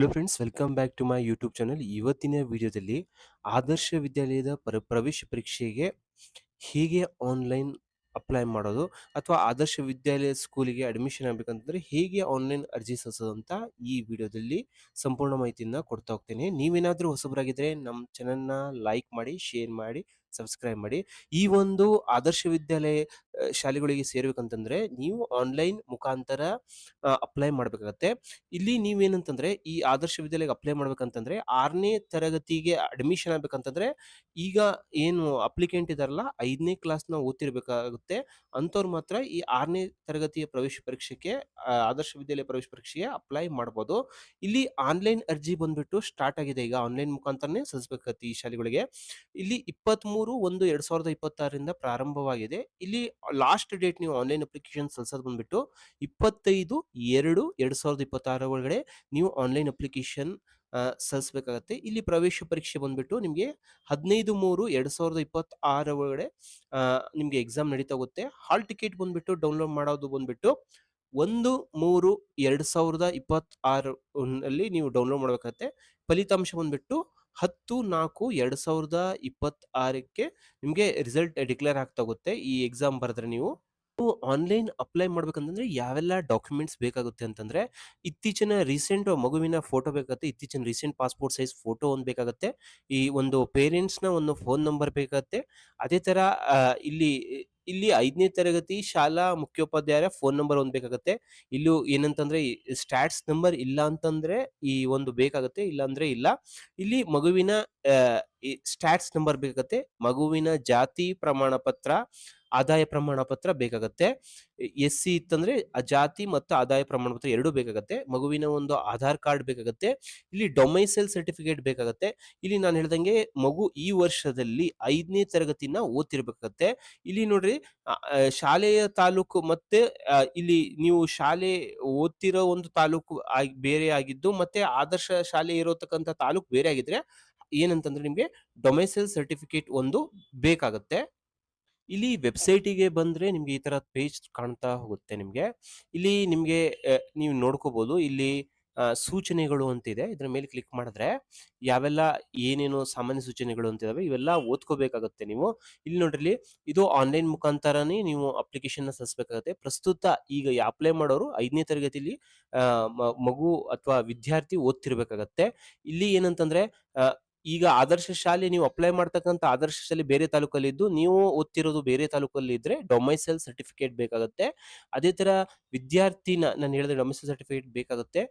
Hello friends, welcome back to my YouTube channel. ಇವತ್ತಿನ ವಿಡಿಯೋದಲ್ಲಿ ಆದರ್ಶ ವಿದ್ಯಾಲಯದ ಪ್ರವೇಶ ಪರೀಕ್ಷೆಗೆ ಹೇಗೆ ಆನ್ಲೈನ್ ಅಪ್ಲೈ ಮಾಡೋದು ಅಥವಾ ಆದರ್ಶ ವಿದ್ಯಾಲಯ ಸ್ಕೂಲಿಗೆ ಅಡ್ಮಿಷನ್ ಆಗಬೇಕಂತಂದ್ರೆ ಹೇಗೆ ಆನ್ಲೈನ್ ಅರ್ಜಿ ಸಲ್ಲಿಸೋದು ಅಂತ ಈ ವಿಡಿಯೋದಲ್ಲಿ ಸಂಪೂರ್ಣ ಮಾಹಿತಿಯನ್ನು ಕೊಡ್ತಾ ಹೋಗ್ತೇನೆ. ನೀವೇನಾದರೂ ಹೊಸಬರಾಗಿದ್ದರೆ ನಮ್ಮ ಚಾನಲ್ನ ಲೈಕ್ ಮಾಡಿ, ಶೇರ್ ಮಾಡಿ, ಸಬ್ಸ್ಕ್ರೈಬ್ ಮಾಡಿ. ಈ ಒಂದು ಆದರ್ಶ ವಿದ್ಯಾಲಯ ಶಾಲೆಗಳಿಗೆ ಸೇರ್ಬೇಕಂತಂದ್ರೆ ನೀವು ಆನ್ಲೈನ್ ಮುಖಾಂತರ ಅಪ್ಲೈ ಮಾಡಬೇಕಾಗತ್ತೆ. ಇಲ್ಲಿ ನೀವೇನಂತಂದ್ರೆ ಈ ಆದರ್ಶ ವಿದ್ಯಾಲಯಕ್ಕೆ ಅಪ್ಲೈ ಮಾಡ್ಬೇಕಂತಂದ್ರೆ 6ನೇ ತರಗತಿಗೆ ಅಡ್ಮಿಷನ್ ಆಗ್ಬೇಕಂತಂದ್ರೆ ಈಗ ಏನು ಅಪ್ಲಿಕೆಂಟ್ ಇದಾರಲ್ಲ 5ನೇ ಕ್ಲಾಸ್ನ ಓದ್ತಿರ್ಬೇಕಾಗುತ್ತೆ. ಅಂಥವ್ರು ಮಾತ್ರ ಈ 6ನೇ ತರಗತಿಯ ಪ್ರವೇಶ ಪರೀಕ್ಷೆಗೆ ಆದರ್ಶ ವಿದ್ಯಾಲಯ ಪ್ರವೇಶ ಪರೀಕ್ಷೆಗೆ ಅಪ್ಲೈ ಮಾಡ್ಬೋದು. ಇಲ್ಲಿ ಆನ್ಲೈನ್ ಅರ್ಜಿ ಬಂದ್ಬಿಟ್ಟು ಸ್ಟಾರ್ಟ್ ಆಗಿದೆ. ಈಗ ಆನ್ಲೈನ್ ಮುಖಾಂತರನೇ ಸಲ್ಲಿಸಬೇಕಾಗತ್ತೆ ಈ ಶಾಲೆಗಳಿಗೆ. ಇಲ್ಲಿ 23/1/2026 ಪ್ರಾರಂಭವಾಗಿದೆ. ಇಲ್ಲಿ ಲಾಸ್ಟ್ ಡೇಟ್ ನೀವು ಆನ್ಲೈನ್ ಅಪ್ಲಿಕೇಶನ್ ಸಲ್ಲಿಸೋದು ಬಂದ್ಬಿಟ್ಟು 25/2/2026 ಒಳಗಡೆ ನೀವು ಆನ್ಲೈನ್ ಅಪ್ಲಿಕೇಶನ್ ಸಲ್ಲಿಸಬೇಕಾಗತ್ತೆ. ಇಲ್ಲಿ ಪ್ರವೇಶ ಪರೀಕ್ಷೆ ಬಂದ್ಬಿಟ್ಟು ನಿಮಗೆ 15/3/2026 ಒಳಗಡೆ ನಿಮಗೆ ಎಕ್ಸಾಮ್ ನಡೀತಾ ಹೋಗುತ್ತೆ. ಹಾಲ್ ಟಿಕೆಟ್ ಬಂದ್ಬಿಟ್ಟು ಡೌನ್ಲೋಡ್ ಮಾಡೋದು ಬಂದ್ಬಿಟ್ಟು 1/3/2026 ನಲ್ಲಿ ನೀವು ಡೌನ್ಲೋಡ್ ಮಾಡಬೇಕಾಗತ್ತೆ. ಫಲಿತಾಂಶ ಬಂದ್ಬಿಟ್ಟು 10/4/2026ಕ್ಕೆ ನಿಮಗೆ ರಿಸಲ್ಟ್ ಡಿಕ್ಲೇರ್ ಆಗ್ತಾ ಹೋಗುತ್ತೆ. ಈ ಎಕ್ಸಾಮ್ ಬರೆದ್ರೆ ನೀವು ಆನ್ಲೈನ್ ಅಪ್ಲೈ ಮಾಡ್ಬೇಕಂತಂದ್ರೆ ಯಾವೆಲ್ಲ ಡಾಕ್ಯುಮೆಂಟ್ಸ್ ಬೇಕಾಗುತ್ತೆ ಅಂತಂದ್ರೆ ಇತ್ತೀಚಿನ ರೀಸೆಂಟ್ ಮಗುವಿನ ಫೋಟೋ ಬೇಕಾಗುತ್ತೆ. ಇತ್ತೀಚಿನ ರೀಸೆಂಟ್ ಪಾಸ್ಪೋರ್ಟ್ ಸೈಜ್ ಫೋಟೋ ಒಂದು ಬೇಕಾಗುತ್ತೆ. ಈ ಒಂದು ಪೇರೆಂಟ್ಸ್ನ ಒಂದು ಫೋನ್ ನಂಬರ್ ಬೇಕಾಗುತ್ತೆ. ಅದೇ ತರ ಇಲ್ಲಿ ಇಲ್ಲಿ 5ನೇ ತರಗತಿ ಶಾಲಾ ಮುಖ್ಯೋಪಾಧ್ಯಾಯರ ಫೋನ್ ನಂಬರ್ ಒಂದು ಬೇಕಾಗುತ್ತೆ. ಇಲ್ಲೂ ಏನಂತಂದ್ರೆ ಸ್ಟ್ಯಾಟ್ಸ್ ನಂಬರ್ ಇಲ್ಲ ಅಂತಂದ್ರೆ ಈ ಒಂದು ಬೇಕಾಗುತ್ತೆ, ಇಲ್ಲ ಅಂದ್ರೆ ಇಲ್ಲ. ಇಲ್ಲಿ ಮಗುವಿನ ಈ ಸ್ಟ್ಯಾಟ್ಸ್ ನಂಬರ್ ಬೇಕಾಗುತ್ತೆ. ಮಗುವಿನ ಜಾತಿ ಪ್ರಮಾಣ ಪತ್ರ, ಆದಾಯ ಪ್ರಮಾಣ ಪತ್ರ ಬೇಕಾಗುತ್ತೆ. ಎಸ್ಸಿ ಇತ್ತಂದ್ರೆ ಜಾತಿ ಮತ್ತು ಆದಾಯ ಪ್ರಮಾಣ ಪತ್ರ ಎರಡೂ ಬೇಕಾಗುತ್ತೆ. ಮಗುವಿನ ಒಂದು ಆಧಾರ್ ಕಾರ್ಡ್ ಬೇಕಾಗುತ್ತೆ. ಇಲ್ಲಿ ಡೊಮೈಸೈಲ್ ಸರ್ಟಿಫಿಕೇಟ್ ಬೇಕಾಗುತ್ತೆ. ಇಲ್ಲಿ ನಾನು ಹೇಳ್ದಂಗೆ ಮಗು ಈ ವರ್ಷದಲ್ಲಿ 5ನೇ ತರಗತಿನ ಓದ್ತಿರ್ಬೇಕಾಗತ್ತೆ. ಇಲ್ಲಿ ನೋಡ್ರಿ ಶಾಲೆಯ ತಾಲೂಕು ಮತ್ತೆ ಇಲ್ಲಿ ನೀವು ಶಾಲೆ ಓದ್ತಿರೋ ಒಂದು ತಾಲೂಕು ಬೇರೆ ಆಗಿದ್ದು ಮತ್ತೆ ಆದರ್ಶ ಶಾಲೆ ಇರತಕ್ಕಂಥ ತಾಲೂಕು ಬೇರೆ ಆಗಿದ್ರೆ ಏನಂತಂದ್ರೆ ನಿಮ್ಗೆ ಡೊಮೈಸೈಲ್ ಸರ್ಟಿಫಿಕೇಟ್ ಒಂದು ಬೇಕಾಗುತ್ತೆ. ಇಲ್ಲಿ ವೆಬ್ಸೈಟಿಗೆ ಬಂದ್ರೆ ನಿಮ್ಗೆ ಈ ತರ ಪೇಜ್ ಕಾಣ್ತಾ ಹೋಗುತ್ತೆ ನಿಮ್ಗೆ. ಇಲ್ಲಿ ನಿಮ್ಗೆ ನೀವು ನೋಡ್ಕೋಬಹುದು. ಇಲ್ಲಿ ಸೂಚನೆಗಳು ಅಂತಿದೆ. ಇದ್ರ ಮೇಲೆ ಕ್ಲಿಕ್ ಮಾಡಿದ್ರೆ ಯಾವೆಲ್ಲ ಏನೇನು ಸಾಮಾನ್ಯ ಸೂಚನೆಗಳು ಅಂತಿದಾವೆ ಇವೆಲ್ಲ ಓದ್ಕೋಬೇಕಾಗುತ್ತೆ ನೀವು. ಇಲ್ಲಿ ನೋಡ್ರಿ, ಇದು ಆನ್ಲೈನ್ ಮುಖಾಂತರನೇ ನೀವು ಅಪ್ಲಿಕೇಶನ್ ಸಲ್ಲಿಸಬೇಕಾಗುತ್ತೆ. ಪ್ರಸ್ತುತ ಈಗ ಅಪ್ಲೈ ಮಾಡೋರು 5ನೇ ತರಗತಿಲಿ ಮಗು ಅಥವಾ ವಿದ್ಯಾರ್ಥಿ ಓದ್ತಿರ್ಬೇಕಾಗತ್ತೆ. ಇಲ್ಲಿ ಏನಂತಂದ್ರೆ ಈಗ ಆದರ್ಶ ಶಾಲೆ ನೀವು ಅಪ್ಲೈ ಮಾಡ್ತಕ್ಕಂಥ ಆದರ್ಶ ಶಾಲೆ ಬೇರೆ ತಾಲೂಕಲ್ಲಿದ್ದು ನೀವು ಓದ್ತಿರೋದು ಬೇರೆ ತಾಲೂಕಲ್ಲಿ ಇದ್ರೆ ಡೊಮೈಸೈಲ್ ಸರ್ಟಿಫಿಕೇಟ್ ಬೇಕಾಗುತ್ತೆ. ಅದೇ ತರ ವಿದ್ಯಾರ್ಥಿನ ನಾನು ಹೇಳಿದ್ರೆ ಡೊಮೈಸೈಲ್ ಸರ್ಟಿಫಿಕೇಟ್ ಬೇಕಾಗುತ್ತೆ.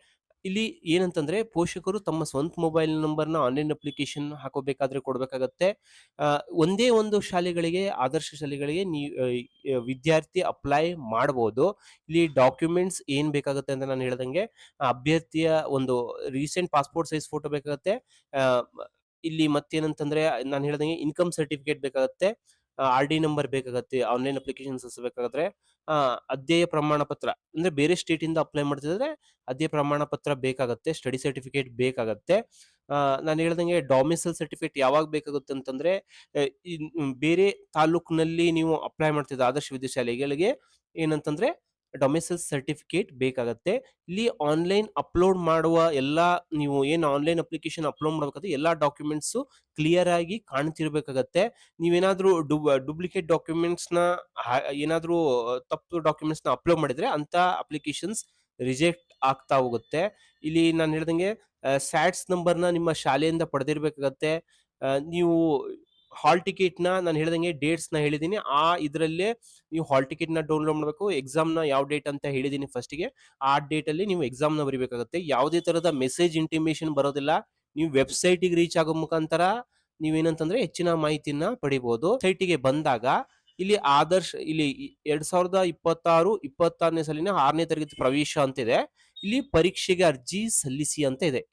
ಇಲ್ಲಿ ಏನಂತಂದ್ರೆ ಪೋಷಕರು ತಮ್ಮ ಸ್ವಂತ ಮೊಬೈಲ್ ನಂಬರ್ನ ಆನ್ಲೈನ್ ಅಪ್ಲಿಕೇಶನ್ ಹಾಕೋಬೇಕಾದ್ರೆ ಕೊಡ್ಬೇಕಾಗತ್ತೆ. ಒಂದೇ ಒಂದು ಶಾಲೆಗಳಿಗೆ ಆದರ್ಶ ಶಾಲೆಗಳಿಗೆ ವಿದ್ಯಾರ್ಥಿ ಅಪ್ಲೈ ಮಾಡ್ಬೋದು. ಇಲ್ಲಿ ಡಾಕ್ಯುಮೆಂಟ್ಸ್ ಏನ್ ಬೇಕಾಗುತ್ತೆ ಅಂತ ನಾನು ಹೇಳ್ದಂಗೆ ಅಭ್ಯರ್ಥಿಯ ಒಂದು ರೀಸೆಂಟ್ ಪಾಸ್ಪೋರ್ಟ್ ಸೈಜ್ ಫೋಟೋ ಬೇಕಾಗುತ್ತೆ. ಇಲ್ಲಿ ಮತ್ತೇನಂತಂದ್ರೆ ನಾನು ಹೇಳ್ದಂಗೆ ಇನ್ಕಮ್ ಸರ್ಟಿಫಿಕೇಟ್ ಬೇಕಾಗುತ್ತೆ. RD ನಂಬರ್ ಬೇಕಾಗುತ್ತೆ ಆನ್ಲೈನ್ ಅಪ್ಲಿಕೇಶನ್ ಸಲ್ಲಿಸಬೇಕಾದ್ರೆ. ಅಧ್ಯಯ ಪ್ರಮಾಣ ಪತ್ರ ಅಂದ್ರೆ ಬೇರೆ ಸ್ಟೇಟ್ ಇಂದ ಅಪ್ಲೈ ಮಾಡ್ತಿದ್ರೆ ಅಧ್ಯಯ ಪ್ರಮಾಣ ಪತ್ರ ಬೇಕಾಗುತ್ತೆ. ಸ್ಟಡಿ ಸರ್ಟಿಫಿಕೇಟ್ ಬೇಕಾಗುತ್ತೆ. ನಾನು ಹೇಳ್ದಂಗೆ ಡೊಮಿಸೈಲ್ ಸರ್ಟಿಫಿಕೇಟ್ ಯಾವಾಗ ಬೇಕಾಗುತ್ತೆ ಅಂತಂದ್ರೆ ಬೇರೆ ತಾಲೂಕಿನಲ್ಲಿ ನೀವು ಅಪ್ಲೈ ಮಾಡ್ತಿದ್ದ ಆದರ್ಶ ವಿದ್ಯಾಶಾಲೆಗಳಿಗೆ ಏನಂತಂದ್ರೆ ಡೊಮಿಸೈಲ್ ಸರ್ಟಿಫಿಕೇಟ್ ಬೇಕಾಗುತ್ತೆ. ಇಲ್ಲಿ ಆನ್ಲೈನ್ ಅಪ್ಲೋಡ್ ಮಾಡುವ ಎಲ್ಲಾ ನೀವು ಏನು ಆನ್ಲೈನ್ ಅಪ್ಲಿಕೇಶನ್ ಅಪ್ಲೋಡ್ ಮಾಡಬೇಕಾದ್ರೆ ಎಲ್ಲಾ ಡಾಕ್ಯುಮೆಂಟ್ಸ್ ಕ್ಲಿಯರ್ ಆಗಿ ಕಾಣ್ತಿರ್ಬೇಕಾಗತ್ತೆ. ನೀವೇನಾದ್ರೂ ಡೂಪ್ಲಿಕೇಟ್ ಡಾಕ್ಯುಮೆಂಟ್ಸ್ ನ ಏನಾದ್ರೂ ತಪ್ಪು ಡಾಕ್ಯುಮೆಂಟ್ಸ್ ನ ಅಪ್ಲೋಡ್ ಮಾಡಿದ್ರೆ ಅಂತ ಅಪ್ಲಿಕೇಶನ್ಸ್ ರಿಜೆಕ್ಟ್ ಆಗ್ತಾ ಹೋಗುತ್ತೆ. ಇಲ್ಲಿ ನಾನು ಹೇಳ್ದಂಗೆ ಸ್ಯಾಟ್ಸ್ ನಂಬರ್ನ ನಿಮ್ಮ ಶಾಲೆಯಿಂದ ಪಡೆದಿರ್ಬೇಕಾಗತ್ತೆ. ನೀವು ಹಾಲ್ ಟಿಕೆಟ್ ನಾನು ಹೇಳ್ದಂಗೆ ಡೇಟ್ಸ್ ನ ಹೇಳಿದೀನಿ. ಇದರಲ್ಲೇ ನೀವು ಹಾಲ್ ಟಿಕೆಟ್ ನ ಡೌನ್ಲೋಡ್ ಮಾಡಬೇಕು. ಎಕ್ಸಾಮ್ ನ ಯಾವ ಡೇಟ್ ಅಂತ ಹೇಳಿದೀನಿ ಫಸ್ಟ್ಗೆ. ಆ ಡೇಟ್ ಅಲ್ಲಿ ನೀವು ಎಕ್ಸಾಮ್ ನ ಬರೀಬೇಕಾಗುತ್ತೆ. ಯಾವುದೇ ತರದ ಮೆಸೇಜ್ ಇಂಟಿಮೇಷನ್ ಬರೋದಿಲ್ಲ. ನೀವು ವೆಬ್ಸೈಟ್ ಗೆ ರೀಚ್ ಆಗೋ ಮುಖಾಂತರ ನೀವೇನಂತಂದ್ರೆ ಹೆಚ್ಚಿನ ಮಾಹಿತಿನ ಪಡಿಬಹುದು. ವೆಬ್ಸೈಟ್ ಗೆ ಬಂದಾಗ ಇಲ್ಲಿ ಆದರ್ಶ ಇಲ್ಲಿ 2026-26ನೇ ಸಾಲಿನ 6ನೇ ತರಗತಿ ಪ್ರವೇಶ ಅಂತಿದೆ. ಇಲ್ಲಿ ಪರೀಕ್ಷೆಗೆ ಅರ್ಜಿ ಸಲ್ಲಿಸಿ ಅಂತ ಇದೆ.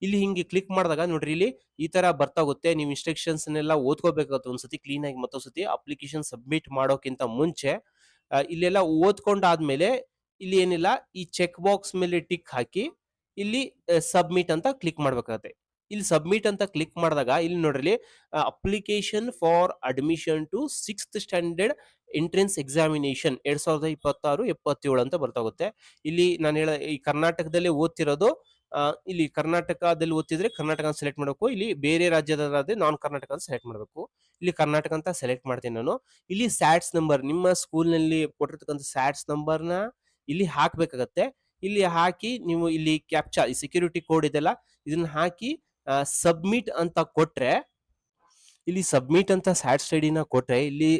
ಇಲ್ಲಿ ಹಿಂಗೆ ಕ್ಲಿಕ್ ಮಾಡಿದಾಗ ನೋಡ್ರಿ, ಇಲ್ಲಿ ಈ ತರ ಬರ್ತಾ ಹೋಗುತ್ತೆ. ನೀವು ಇನ್ಸ್ಟ್ರಕ್ಷನ್ಸ್ ನೆಲ್ಲ ಓದ್ಕೋಬೇಕಾಗುತ್ತೆ ಒಂದ್ಸತಿ ಕ್ಲೀನ್ ಆಗಿ. ಮತ್ತೊಂದ್ಸತಿ ಅಪ್ಲಿಕೇಶನ್ ಸಬ್ಮಿಟ್ ಮಾಡೋಕ್ಕಿಂತ ಮುಂಚೆ ಇಲ್ಲೆಲ್ಲ ಓದ್ಕೊಂಡಾದ್ಮೇಲೆ ಇಲ್ಲಿ ಏನಿಲ್ಲ, ಈ ಚೆಕ್ ಬಾಕ್ಸ್ ಮೇಲೆ ಟಿಕ್ ಹಾಕಿ ಇಲ್ಲಿ ಸಬ್ಮಿಟ್ ಅಂತ ಕ್ಲಿಕ್ ಮಾಡ್ಬೇಕಾಗತ್ತೆ. ಇಲ್ಲಿ ಸಬ್ಮಿಟ್ ಅಂತ ಕ್ಲಿಕ್ ಮಾಡಿದಾಗ ಇಲ್ಲಿ ನೋಡ್ರಿ, application for admission to 6th standard entrance examination 2026-77 ಅಂತ ಬರ್ತಾ ಹೋಗುತ್ತೆ. ಇಲ್ಲಿ ನಾನು ಈ ಕರ್ನಾಟಕದಲ್ಲೇ ಓದ್ತಿರೋದು ಇಲ್ಲಿ ಕರ್ನಾಟಕದಲ್ಲಿ ಓದ್ತಿದ್ರೆ ಕರ್ನಾಟಕ ಅಂತ ಸೆಲೆಕ್ಟ್ ಮಾಡಬೇಕು. ಇಲ್ಲಿ ಬೇರೆ ರಾಜ್ಯದವರಾದ್ರೆ ನಾನ್ ಕರ್ನಾಟಕ ಅಂತ ಸೆಲೆಕ್ಟ್ ಮಾಡಬೇಕು. ಇಲ್ಲಿ ಕರ್ನಾಟಕ ಅಂತ ಸೆಲೆಕ್ಟ್ ಮಾಡ್ತೀನಿ ನಾನು. ಇಲ್ಲಿ ಸ್ಯಾಟ್ಸ್ ನಂಬರ್ ನಿಮ್ಮ ಸ್ಕೂಲ್‌ನಲ್ಲಿ ಕೊಟ್ಟಿರ್ತಕ್ಕಂಥ ಸ್ಯಾಟ್ಸ್ ನಂಬರ್‌ನ ಇಲ್ಲಿ ಹಾಕ್ಬೇಕಾಗತ್ತೆ. ಇಲ್ಲಿ ಹಾಕಿ ನೀವು ಇಲ್ಲಿ ಕ್ಯಾಪ್ಚಾ ಈ ಸೆಕ್ಯೂರಿಟಿ ಕೋಡ್ ಇದೆಯಲ್ಲ, ಇದನ್ನ ಹಾಕಿ ಸಬ್ಮಿಟ್ ಅಂತ ಕೊಟ್ರೆ, ಇಲ್ಲಿ ಸಬ್ಮಿಟ್ ಅಂತ ಸ್ಯಾಟ್ಸ್ ಐಡಿನ ಕೊಟ್ರೆ ಇಲ್ಲಿ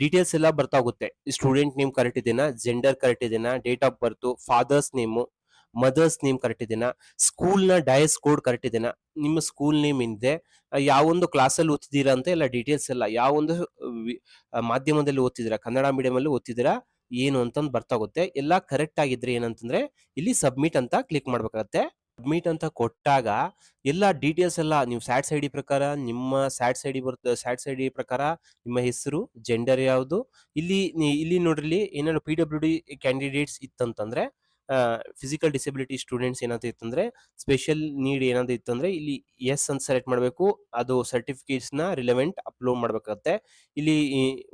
ಡೀಟೇಲ್ಸ್ ಎಲ್ಲ ಬರ್ತಾ ಹೋಗುತ್ತೆ. ಸ್ಟೂಡೆಂಟ್ ನೇಮ್ ಕರೆಕ್ಟ್ ಇದೆನಾ, ಜೆಂಡರ್ ಕರೆಕ್ಟ್ ಇದೆನಾ, date of birth, father's name, mother's name correct ಇದೆನಾ, ಸ್ಕೂಲ್‌ನ ಡಯಸ್ ಕೋಡ್ ಕರೆಕ್ಟ್ ಇದೆನಾ, ನಿಮ್ಮ ಸ್ಕೂಲ್ ನೇಮ್ ಏನಿದೆ, ಯಾವೊಂದು ಕ್ಲಾಸಲ್ಲಿ ಓದ್ತಿದ್ದೀರಾ ಅಂತ ಎಲ್ಲ ಡೀಟೇಲ್ಸ್ ಎಲ್ಲ, ಯಾವೊಂದು ಮಾಧ್ಯಮದಲ್ಲಿ ಓದ್ತಿದ್ದೀರಾ, ಕನ್ನಡ ಮೀಡಿಯಮಲ್ಲಿ ಓದ್ತಿದ್ದೀರಾ ಏನು ಅಂತಂದು ಬರ್ತಾ ಹೋಗುತ್ತೆ. ಎಲ್ಲ ಕರೆಕ್ಟ್ ಆಗಿದ್ರೆ ಏನಂತಂದ್ರೆ ಇಲ್ಲಿ ಸಬ್ಮಿಟ್ ಅಂತ ಕ್ಲಿಕ್ ಮಾಡ್ಬೇಕಾಗತ್ತೆ. ಸಬ್ಮಿಟ್ ಅಂತ ಕೊಟ್ಟಾಗ ಎಲ್ಲ ಡೀಟೇಲ್ಸ್ ಎಲ್ಲ ನೀವು ಸ್ಯಾಟ್ಸ್ ಐಡಿ ಪ್ರಕಾರ ನಿಮ್ಮ ಸ್ಯಾಟ್ಸ್ ಐಡಿ ಬರುತ್ತೆ. ಸ್ಯಾಟ್ಸ್ ಐಡಿ ಪ್ರಕಾರ ನಿಮ್ಮ ಹೆಸರು, ಜೆಂಡರ್ ಯಾವುದು, ಇಲ್ಲಿ ನೋಡ್ರಿ ಏನಾದ್ರು PWD ಕ್ಯಾಂಡಿಡೇಟ್ಸ್ ಇತ್ತಂತಂದ್ರೆ, ಫಿಸಿಕಲ್ ಡಿಸಬಿಲಿಟಿ ಸ್ಟೂಡೆಂಟ್ಸ್ ಏನಾದ್ರು ಇತ್ತಂದ್ರೆ, ಸ್ಪೆಷಲ್ ನೀಡ್ ಏನಾದ್ರು ಇತ್ತಂದ್ರೆ ಇಲ್ಲಿ ಎಸ್ ಅಂತ ಸೆಲೆಕ್ಟ್ ಮಾಡಬೇಕು. ಅದು ಸರ್ಟಿಫಿಕೇಟ್ಸ್ ನ ರಿಲೆವೆಂಟ್ ಅಪ್ಲೋಡ್ ಮಾಡ್ಬೇಕಾಗತ್ತೆ. ಇಲ್ಲಿ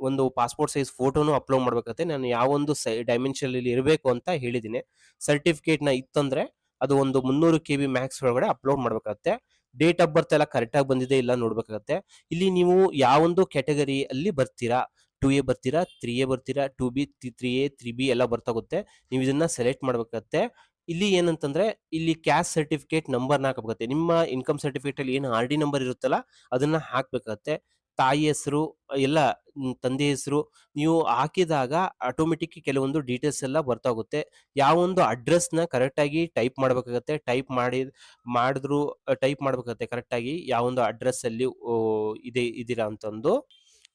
ಒಂದು ಪಾಸ್ಪೋರ್ಟ್ ಸೈಜ್ ಫೋಟೋನು ಅಪ್ಲೋಡ್ ಮಾಡ್ಬೇಕಾಗತ್ತೆ. ನಾನು ಯಾವೊಂದು ಡೈಮೆನ್ಷನ್ ಇಲ್ಲಿ ಇರಬೇಕು ಅಂತ ಹೇಳಿದ್ದೀನಿ. ಸರ್ಟಿಫಿಕೇಟ್ ನ ಇತ್ತಂದ್ರೆ ಅದು ಒಂದು 300 KB ಮ್ಯಾಕ್ಸ್ ಒಳಗಡೆ ಅಪ್ಲೋಡ್ ಮಾಡ್ಬೇಕಾಗತ್ತೆ. ಡೇಟ್ ಆಫ್ ಬರ್ತ್ ಎಲ್ಲ ಕರೆಕ್ಟ್ ಆಗಿ ಬಂದಿದೆ ಇಲ್ಲ ನೋಡ್ಬೇಕಾಗತ್ತೆ. ಇಲ್ಲಿ ನೀವು ಯಾವೊಂದು ಕ್ಯಾಟಗರಿ ಅಲ್ಲಿ ಬರ್ತೀರಾ, 2A ಬರ್ತೀರಾ, 3A ಬರ್ತೀರಾ, 2B, 3A, 3B ಎಲ್ಲ ಬರ್ತಾಗುತ್ತೆ. ನೀವು ಇದನ್ನ ಸೆಲೆಕ್ಟ್ ಮಾಡ್ಬೇಕಾಗತ್ತೆ. ಇಲ್ಲಿ ಏನಂತಂದ್ರೆ ಇಲ್ಲಿ ಕ್ಯಾಸ್ಟ್ ಸರ್ಟಿಫಿಕೇಟ್ ನಂಬರ್ನ ಹಾಕಬೇಕಾಗತ್ತೆ. ನಿಮ್ಮ ಇನ್ಕಮ್ ಸರ್ಟಿಫಿಕೇಟ್ ಅಲ್ಲಿ ಏನು RD ನಂಬರ್ ಇರುತ್ತಲ್ಲ ಅದನ್ನ ಹಾಕ್ಬೇಕಾಗತ್ತೆ. ತಾಯಿ ಹೆಸರು ಎಲ್ಲ, ತಂದೆ ಹೆಸರು ನೀವು ಹಾಕಿದಾಗ ಆಟೋಮೆಟಿಕ್ ಕೆಲವೊಂದು ಡೀಟೇಲ್ಸ್ ಎಲ್ಲ ಬರ್ತಾ ಹೋಗುತ್ತೆ. ಯಾವೊಂದು ಅಡ್ರೆಸ್‌ನ ಕರೆಕ್ಟ್ ಆಗಿ ಟೈಪ್ ಮಾಡ್ಬೇಕಾಗತ್ತೆ. ಮಾಡಿದ್ರು ಟೈಪ್ ಮಾಡ್ಬೇಕಾಗತ್ತೆ ಕರೆಕ್ಟ್ ಆಗಿ ಯಾವೊಂದು ಅಡ್ರೆಸ್ ಅಲ್ಲಿ ಇದೀರಾ ಅಂತಂದು.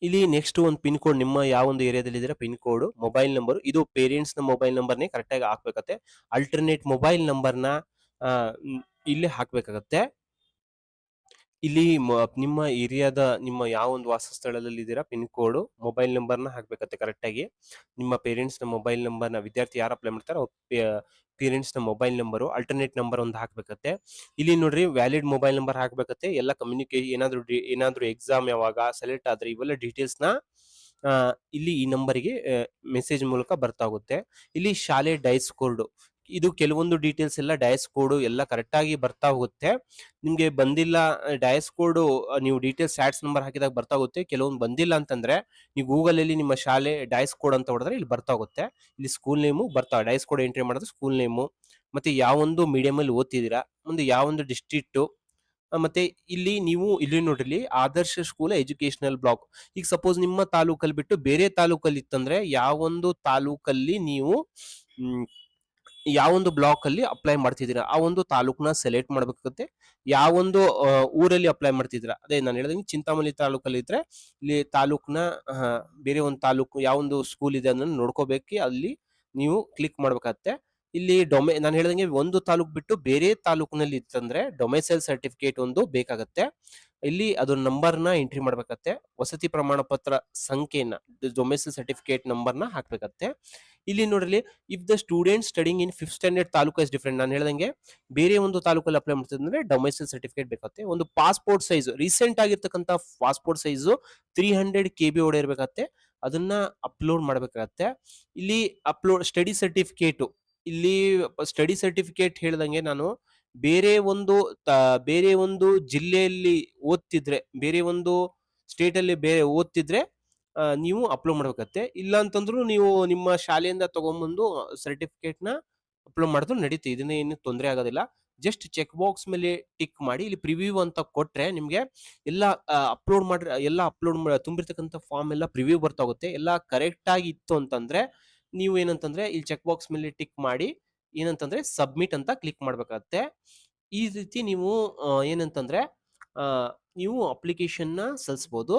ಇಲ್ಲಿ ನೆಕ್ಸ್ಟ್ ಒಂದು ಪಿನ್ ಕೋಡ್, ನಿಮ್ಮ ಯಾವ ಒಂದು ಏರಿಯಾದಲ್ಲಿ ಇದ್ದೀರಾ ಪಿನ್ ಕೋಡ್, ಮೊಬೈಲ್ ನಂಬರ್, ಇದು ಪೇರೆಂಟ್ಸ್ ನ ಮೊಬೈಲ್ ನಂಬರ್ನೇ ಕರೆಕ್ಟ್ ಆಗಿ ಹಾಕ್ಬೇಕತ್ತೆ. ಅಲ್ಟರ್ನೇಟ್ ಮೊಬೈಲ್ ನಂಬರ್‌ನ ಇಲ್ಲಿ ಹಾಕ್ಬೇಕಾಗತ್ತೆ. ಇಲ್ಲಿ ನಿಮ್ಮ ಏರಿಯಾದ ನಿಮ್ಮ ಯಾವ ಒಂದು ವಾಸಸ್ಥಳದಲ್ಲಿ ಇದ್ದೀರಾ ಪಿನ್ ಕೋಡ್, ಮೊಬೈಲ್ ನಂಬರ್‌ನ ಹಾಕ್ಬೇಕತ್ತೆ ಕರೆಕ್ಟ್ ಆಗಿ. ನಿಮ್ಮ ಪೇರೆಂಟ್ಸ್ ನ ಮೊಬೈಲ್ ನಂಬರ್‌ನ ವಿದ್ಯಾರ್ಥಿ ಯಾರು ಅಪ್ಲೈ ಮಾಡ್ತಾರೋ ಪೇರೆಂಟ್ಸ್ ನ ಮೊಬೈಲ್ ನಂಬರು, ಅಲ್ಟರ್ನೇಟ್ ನಂಬರ್ ಒಂದು ಹಾಕ್ಬೇಕತ್ತೆ. ಇಲ್ಲಿ ನೋಡ್ರಿ ವ್ಯಾಲಿಡ್ ಮೊಬೈಲ್ ನಂಬರ್ ಹಾಕ್ಬೇಕತ್ತೆ. ಎಲ್ಲ ಏನಾದ್ರು ಎಕ್ಸಾಮ್ ಯಾವಾಗ ಸೆಲೆಕ್ಟ್ ಆದ್ರೆ ಇವೆಲ್ಲ ಡೀಟೇಲ್ಸ್‌ನ ಇಲ್ಲಿ ಈ ನಂಬರಿಗೆ ಮೆಸೇಜ್ ಮೂಲಕ ಬರ್ತಾ ಹೋಗುತ್ತೆ. ಇಲ್ಲಿ ಶಾಲೆ ಡೈಸ್ ಕೋಡ್, ಇದು ಕೆಲವೊಂದು ಡೀಟೇಲ್ಸ್ ಎಲ್ಲ ಡಯಸ್ ಕೋಡ್ ಎಲ್ಲ ಕರೆಕ್ಟ್ ಆಗಿ ಬರ್ತಾ ಹೋಗುತ್ತೆ. ನಿಮ್ಗೆ ಬಂದಿಲ್ಲ ಡಯಸ್ ಕೋಡ್, ನೀವು ಡೀಟೇಲ್ಸ್ ಸ್ಯಾಟ್ಸ್ ನಂಬರ್ ಹಾಕಿದಾಗ ಬರ್ತಾ ಹೋಗುತ್ತೆ. ಕೆಲವೊಂದು ಬಂದಿಲ್ಲ ಅಂತಂದ್ರೆ ನೀವು ಗೂಗಲ್ ಅಲ್ಲಿ ನಿಮ್ಮ ಶಾಲೆ ಡಯಸ್ ಕೋಡ್ ಅಂತ ಹೊಡೆದ್ರೆ ಇಲ್ಲಿ ಬರ್ತಾ ಹೋಗುತ್ತೆ. ಇಲ್ಲಿ ಸ್ಕೂಲ್ ನೇಮು ಬರ್ತಾ, ಡಯಸ್ ಕೋಡ್ ಎಂಟ್ರಿ ಮಾಡಿದ್ರೆ ಸ್ಕೂಲ್ ನೇಮು, ಮತ್ತೆ ಯಾವೊಂದು ಮೀಡಿಯಂ ಅಲ್ಲಿ ಓದ್ತಿದ್ದೀರಾ, ಮುಂದೆ ಯಾವೊಂದು ಡಿಸ್ಟ್ರಿಕ್ಟ್, ಮತ್ತೆ ಇಲ್ಲಿ ನೋಡ್ರಿ ಆದರ್ಶ ಸ್ಕೂಲ್ ಎಜುಕೇಶನಲ್ ಬ್ಲಾಕ್. ಈಗ ಸಪೋಸ್ ನಿಮ್ಮ ತಾಲೂಕಲ್ಲಿ ಬಿಟ್ಟು ಬೇರೆ ತಾಲೂಕಲ್ಲಿ ಇತ್ತಂದ್ರೆ ಯಾವೊಂದು ತಾಲೂಕಲ್ಲಿ ನೀವು ಯಾವೊಂದು ಬ್ಲಾಕ್ ಅಲ್ಲಿ ಅಪ್ಲೈ ಮಾಡ್ತಿದ್ದೀರಾ ಆ ಒಂದು ತಾಲೂಕ್ನ ಸೆಲೆಕ್ಟ್ ಮಾಡ್ಬೇಕಾಗುತ್ತೆ. ಯಾವೊಂದು ಊರಲ್ಲಿ ಅಪ್ಲೈ ಮಾಡ್ತಿದ್ದೀರಾ, ಅದೇ ನಾನು ಹೇಳಿದಂಗೆ ಚಿಂತಾಮಣಿ ತಾಲೂಕಲ್ಲಿ ಇದ್ರೆ ಇಲ್ಲಿ ತಾಲೂಕ್ನ ಬೇರೆ ಒಂದು ತಾಲೂಕು ಯಾವೊಂದು ಸ್ಕೂಲ್ ಇದೆ ಅನ್ನೋದನ್ನ ನೋಡ್ಕೋಬೇಕು, ಅಲ್ಲಿ ನೀವು ಕ್ಲಿಕ್ ಮಾಡ್ಬೇಕಾಗತ್ತೆ. ಇಲ್ಲಿ ನಾನು ಹೇಳ್ದಂಗೆ ಒಂದು ತಾಲೂಕು ಬಿಟ್ಟು ಬೇರೆ ತಾಲೂಕಿನಲ್ಲಿ ಇತ್ತಂದ್ರೆ ಡೊಮೈಸೈಲ್ ಸರ್ಟಿಫಿಕೇಟ್ ಒಂದು ಬೇಕಾಗತ್ತೆ. ಇಲ್ಲಿ ಅದು ನಂಬರ್ನ ಎಂಟ್ರಿ ಮಾಡ್ಬೇಕತ್ತೆ. ವಸತಿ ಪ್ರಮಾಣ ಪತ್ರ ಸಂಖ್ಯೆನ, ಡೊಮೈಸೈಲ್ ಸರ್ಟಿಫಿಕೇಟ್ ನಂಬರ್ನ ಹಾಕ್ಬೇಕತ್ತೆ. ಇಲ್ಲಿ ನೋಡ್ರಿ, if the student studying in 5th standard taluk is different, ನಾನು ಹೇಳ್ದಂಗೆ ಬೇರೆ ಒಂದು ತಾಲೂಕಲ್ಲಿ ಅಪ್ಲೈ ಮಾಡ್ತಿದ್ರೆ ಡೊಮೈಸೈಲ್ ಸರ್ಟಿಫಿಕೇಟ್ ಬೇಕಾಗುತ್ತೆ. ಒಂದು ಪಾಸ್ಪೋರ್ಟ್ ಸೈಜ್ ರೀಸೆಂಟ್ ಆಗಿರ್ತಕ್ಕಂಥ ಪಾಸ್ಪೋರ್ಟ್ ಸೈಜು 300 KB ಒಡೆ ಇರ್ಬೇಕಾಗತ್ತೆ. ಅದನ್ನ ಅಪ್ಲೋಡ್ ಮಾಡ್ಬೇಕಾಗತ್ತೆ. ಇಲ್ಲಿ ಅಪ್ಲೋಡ್ ಸ್ಟಡಿ ಸರ್ಟಿಫಿಕೇಟ್, ಇಲ್ಲಿ ಸ್ಟಡಿ ಸರ್ಟಿಫಿಕೇಟ್ ಹೇಳ್ದಂಗೆ ನಾನು ಬೇರೆ ಒಂದು ಜಿಲ್ಲೆಯಲ್ಲಿ ಓದ್ತಿದ್ರೆ, ಬೇರೆ ಒಂದು ಸ್ಟೇಟ್ ಅಲ್ಲಿ ಓದ್ತಿದ್ರೆ ನೀವು ಅಪ್ಲೋಡ್ ಮಾಡ್ಬೇಕತ್ತೆ. ಇಲ್ಲ ಅಂತಂದ್ರು ನೀವು ನಿಮ್ಮ ಶಾಲೆಯಿಂದ ತಗೊಂಡ್ಬಂದು ಸರ್ಟಿಫಿಕೇಟ್ ನ ಅಪ್ಲೋಡ್ ಮಾಡಿದ್ರು ನಡೀತೆ, ಇದನ್ನ ಏನು ತೊಂದರೆ ಆಗೋದಿಲ್ಲ. ಜಸ್ಟ್ ಚೆಕ್ ಬಾಕ್ಸ್ ಮೇಲೆ ಟಿಕ್ ಮಾಡಿ ಇಲ್ಲಿ ಪ್ರಿವ್ಯೂ ಅಂತ ಕೊಟ್ರೆ ನಿಮ್ಗೆ ಎಲ್ಲ ಅಪ್ಲೋಡ್ ತುಂಬಿರ್ತಕ್ಕಂಥ ಫಾರ್ಮ್ ಎಲ್ಲ ಪ್ರಿವ್ಯೂ ಬರ್ತಾ ಹೋಗುತ್ತೆ. ಎಲ್ಲ ಕರೆಕ್ಟ್ ಆಗಿ ಇತ್ತು ಅಂತಂದ್ರೆ ನೀವು ಏನಂತಂದ್ರೆ ಇಲ್ಲಿ ಚೆಕ್ ಬಾಕ್ಸ್ ಮೇಲೆ ಟಿಕ್ ಮಾಡಿ ಏನಂತಂದ್ರೆ ಸಬ್ಮಿಟ್ ಅಂತ ಕ್ಲಿಕ್ ಮಾಡ್ಬೇಕಾಗತ್ತೆ. ಈ ರೀತಿ ನೀವು ಏನಂತಂದ್ರೆ ನೀವು ಅಪ್ಲಿಕೇಶನ್ ನ ಸಲ್ಲಿಸಬಹುದು.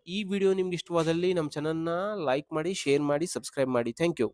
ಈ ವಿಡಿಯೋ ನಿಮ್ಗೆ ಇಷ್ಟವಾದಲ್ಲಿ ನಮ್ಮ ಚಾನಲ್ನ ಲೈಕ್ ಮಾಡಿ, ಶೇರ್ ಮಾಡಿ, ಸಬ್ಸ್ಕ್ರೈಬ್ ಮಾಡಿ. Thank you.